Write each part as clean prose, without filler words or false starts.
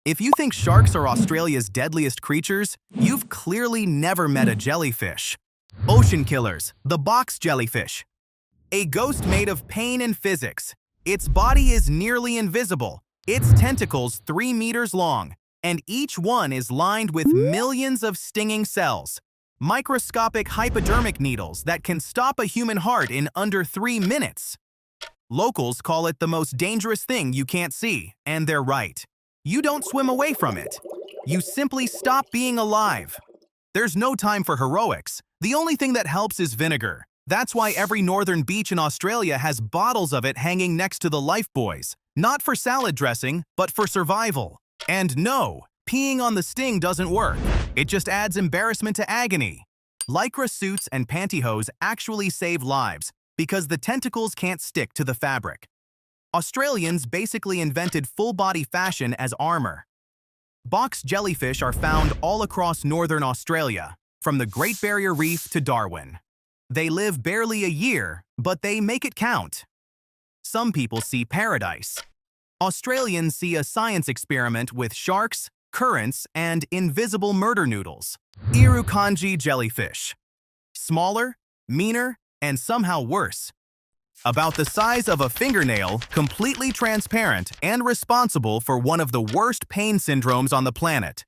If you think sharks are Australia's deadliest creatures, you've clearly never met a jellyfish. Ocean killers, the box jellyfish. A ghost made of pain and physics. Its body is nearly invisible, its tentacles 3 meters long, and each one is lined with millions of stinging cells. Microscopic hypodermic needles that can stop a human heart in under 3 minutes. Locals call it the most dangerous thing you can't see, and they're right. You don't swim away from it. You simply stop being alive. There's no time for heroics. The only thing that helps is vinegar. That's why every northern beach in Australia has bottles of it hanging next to the lifebuoys. Not for salad dressing, but for survival. And no, peeing on the sting doesn't work. It just adds embarrassment to agony. Lycra suits and pantyhose actually save lives because the tentacles can't stick to the fabric. Australians basically invented full-body fashion as armor. Box jellyfish are found all across northern Australia, from the Great Barrier Reef to Darwin. They live barely a year, but they make it count. Some people see paradise. Australians see a science experiment with sharks, currents, and invisible murder noodles. Irukandji jellyfish. Smaller, meaner, and somehow worse. About the size of a fingernail, completely transparent, and responsible for one of the worst pain syndromes on the planet.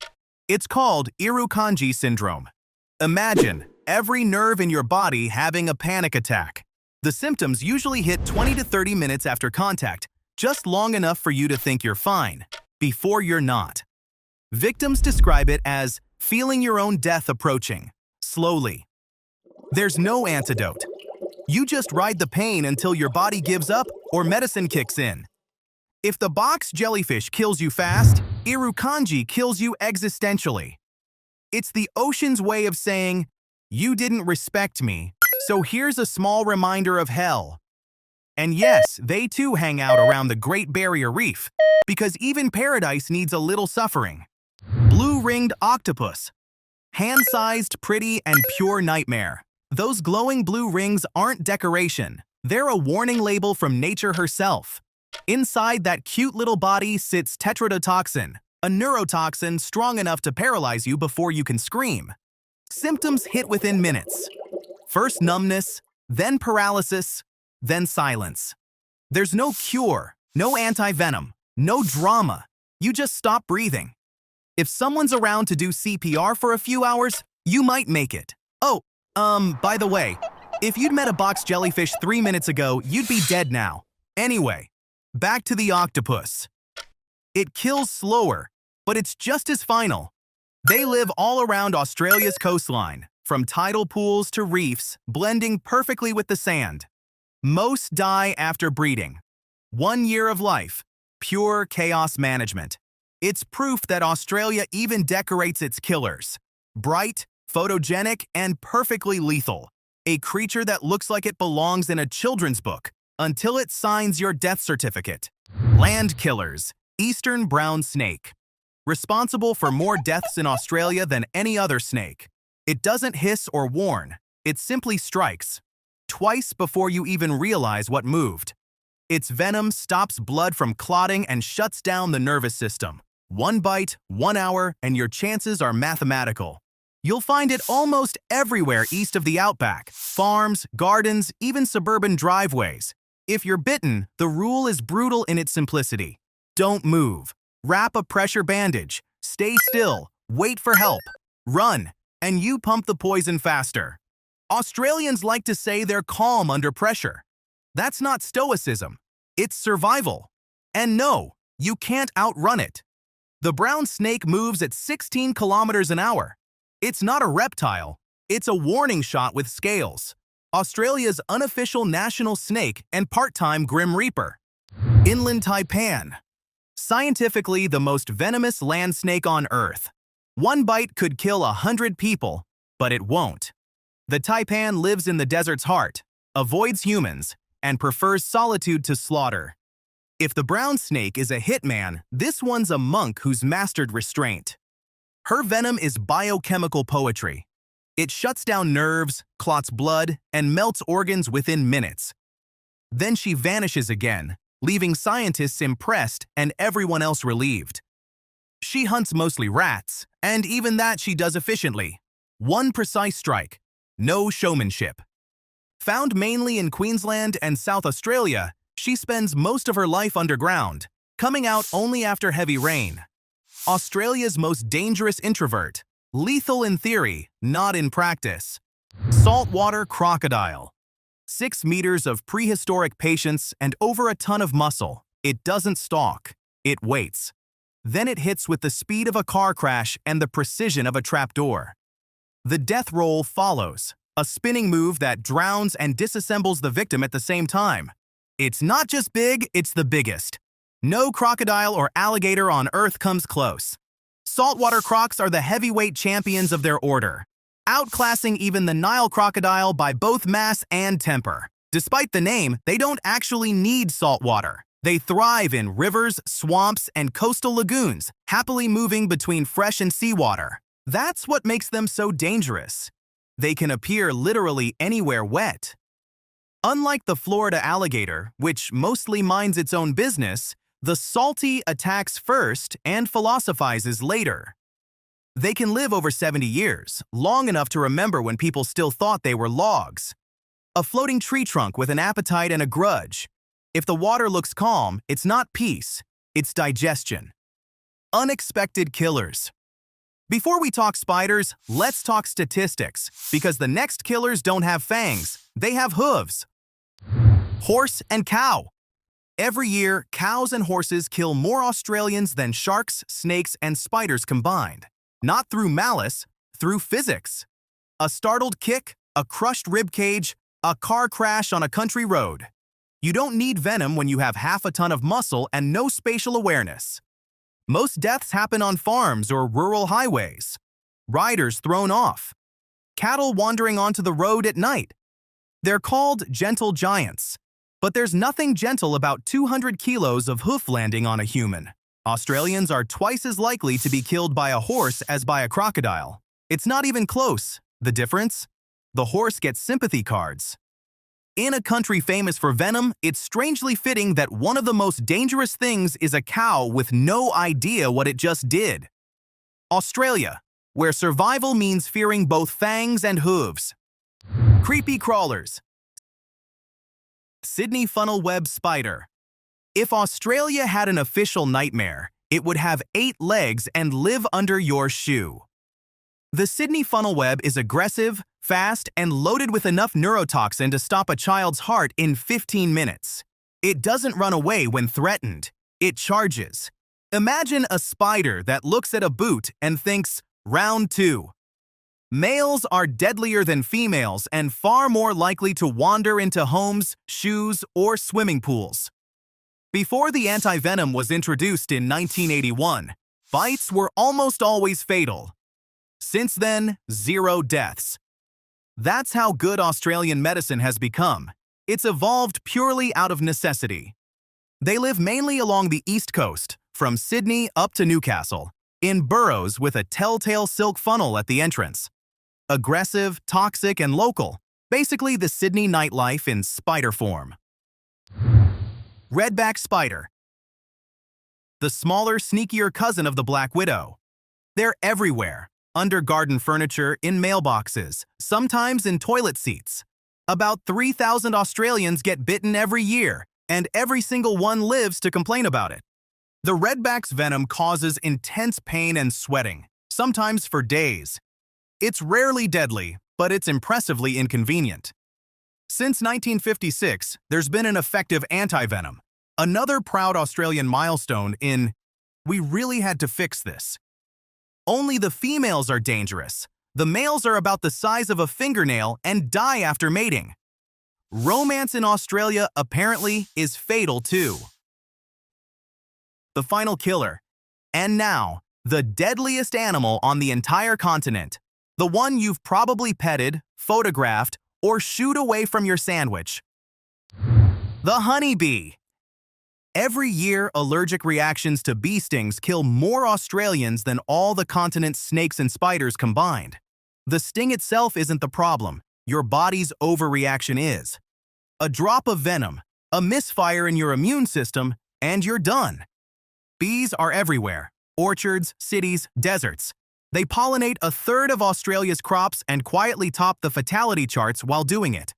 It's called Irukandji syndrome. Imagine every nerve in your body having a panic attack. The symptoms usually hit 20 to 30 minutes after contact, just long enough for you to think you're fine, before you're not. Victims describe it as feeling your own death approaching, slowly. There's no antidote. You just ride the pain until your body gives up or medicine kicks in. If the box jellyfish kills you fast, Irukandji kills you existentially. It's the ocean's way of saying, you didn't respect me, so here's a small reminder of hell. And yes, they too hang out around the Great Barrier Reef, because even paradise needs a little suffering. Blue-ringed octopus. Hand-sized, pretty, and pure nightmare. Those glowing blue rings aren't decoration. They're a warning label from nature herself. Inside that cute little body sits tetrodotoxin, a neurotoxin strong enough to paralyze you before you can scream. Symptoms hit within minutes. First numbness, then paralysis, then silence. There's no cure, no anti-venom, no drama. You just stop breathing. If someone's around to do CPR for a few hours, you might make it. Oh, by the way, if you'd met a box jellyfish 3 minutes ago, you'd be dead now. Anyway, back to the octopus. It kills slower, but it's just as final. They live all around Australia's coastline, from tidal pools to reefs, blending perfectly with the sand. Most die after breeding. 1 year of life, pure chaos management. It's proof that Australia even decorates its killers. Bright, photogenic, and perfectly lethal. A creature that looks like it belongs in a children's book until it signs your death certificate. Land killers, eastern brown snake. Responsible for more deaths in Australia than any other snake. It doesn't hiss or warn. It simply strikes. Twice before you even realize what moved. Its venom stops blood from clotting and shuts down the nervous system. 1 bite, 1 hour, and your chances are mathematical. You'll find it almost everywhere east of the outback. Farms, gardens, even suburban driveways. If you're bitten, the rule is brutal in its simplicity. Don't move. Wrap a pressure bandage. Stay still. Wait for help. Run. And you pump the poison faster. Australians like to say they're calm under pressure. That's not stoicism. It's survival. And no, you can't outrun it. The brown snake moves at 16 kilometers an hour. It's not a reptile. It's a warning shot with scales. Australia's unofficial national snake and part-time grim reaper. Inland taipan. Scientifically, the most venomous land snake on Earth. 1 bite could kill 100 people, but it won't. The taipan lives in the desert's heart, avoids humans, and prefers solitude to slaughter. If the brown snake is a hitman, this one's a monk who's mastered restraint. Her venom is biochemical poetry. It shuts down nerves, clots blood, and melts organs within minutes. Then she vanishes again, leaving scientists impressed and everyone else relieved. She hunts mostly rats, and even that she does efficiently. One precise strike. No showmanship. Found mainly in Queensland and South Australia, she spends most of her life underground, coming out only after heavy rain. Australia's most dangerous introvert. Lethal in theory, not in practice. Saltwater crocodile. 6 meters of prehistoric patience and over a ton of muscle. It doesn't stalk. It waits. Then it hits with the speed of a car crash and the precision of a trapdoor. The death roll follows, a spinning move that drowns and disassembles the victim at the same time. It's not just big, it's the biggest. No crocodile or alligator on Earth comes close. Saltwater crocs are the heavyweight champions of their order, outclassing even the Nile crocodile by both mass and temper. Despite the name, they don't actually need salt water. They thrive in rivers, swamps, and coastal lagoons, happily moving between fresh and seawater. That's what makes them so dangerous. They can appear literally anywhere wet. Unlike the Florida alligator, which mostly minds its own business, the salty attacks first and philosophizes later. They can live over 70 years, long enough to remember when people still thought they were logs. A floating tree trunk with an appetite and a grudge. If the water looks calm, it's not peace, it's digestion. Unexpected killers. Before we talk spiders, let's talk statistics, because the next killers don't have fangs, they have hooves. Horse and cow. Every year, cows and horses kill more Australians than sharks, snakes, and spiders combined. Not through malice, through physics. A startled kick, a crushed rib cage, a car crash on a country road. You don't need venom when you have half a ton of muscle and no spatial awareness. Most deaths happen on farms or rural highways. Riders thrown off. Cattle wandering onto the road at night. They're called gentle giants. But there's nothing gentle about 200 kilos of hoof landing on a human. Australians are twice as likely to be killed by a horse as by a crocodile. It's not even close. The difference? The horse gets sympathy cards. In a country famous for venom, it's strangely fitting that one of the most dangerous things is a cow with no idea what it just did. Australia, where survival means fearing both fangs and hooves. Creepy crawlers. Sydney funnel web spider. If Australia had an official nightmare, it would have 8 legs and live under your shoe. The Sydney funnel web is aggressive, fast, and loaded with enough neurotoxin to stop a child's heart in 15 minutes. It doesn't run away when threatened. It charges. Imagine a spider that looks at a boot and thinks, "Round 2." Males are deadlier than females and far more likely to wander into homes, shoes, or swimming pools. Before the anti-venom was introduced in 1981, bites were almost always fatal. Since then, 0 deaths. That's how good Australian medicine has become. It's evolved purely out of necessity. They live mainly along the east coast, from Sydney up to Newcastle, in burrows with a telltale silk funnel at the entrance. Aggressive, toxic, and local. Basically the Sydney nightlife in spider form. Redback spider. The smaller, sneakier cousin of the black widow. They're everywhere. Under garden furniture, in mailboxes, sometimes in toilet seats. About 3,000 Australians get bitten every year, and every single one lives to complain about it. The redback's venom causes intense pain and sweating, sometimes for days. It's rarely deadly, but it's impressively inconvenient. Since 1956, there's been an effective anti-venom, another proud Australian milestone in, we really had to fix this. Only the females are dangerous. The males are about the size of a fingernail and die after mating. Romance in Australia, apparently, is fatal too. The final killer. And now, the deadliest animal on the entire continent. The one you've probably petted, photographed, or shooed away from your sandwich. The honeybee. Every year, allergic reactions to bee stings kill more Australians than all the continent's snakes and spiders combined. The sting itself isn't the problem. Your body's overreaction is. A drop of venom, a misfire in your immune system, and you're done. Bees are everywhere. orchards, cities, deserts. They pollinate a third of Australia's crops and quietly top the fatality charts while doing it.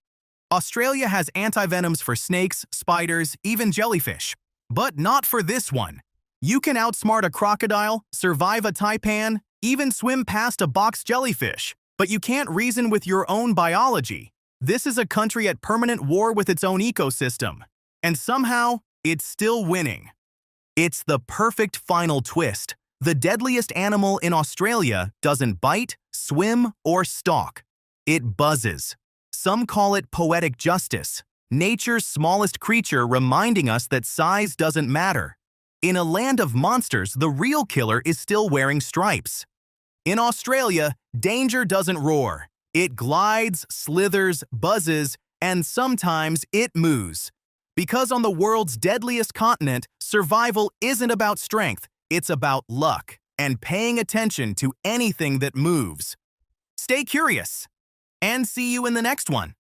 Australia has antivenoms for snakes, spiders, even jellyfish. But not for this one. You can outsmart a crocodile, survive a taipan, even swim past a box jellyfish. But you can't reason with your own biology. This is a country at permanent war with its own ecosystem. And somehow, it's still winning. It's the perfect final twist. The deadliest animal in Australia doesn't bite, swim, or stalk. It buzzes. Some call it poetic justice, nature's smallest creature reminding us that size doesn't matter. In a land of monsters, the real killer is still wearing stripes. In Australia, danger doesn't roar. It glides, slithers, buzzes, and sometimes it moos. Because on the world's deadliest continent, survival isn't about strength, it's about luck and paying attention to anything that moves. Stay curious, and see you in the next one.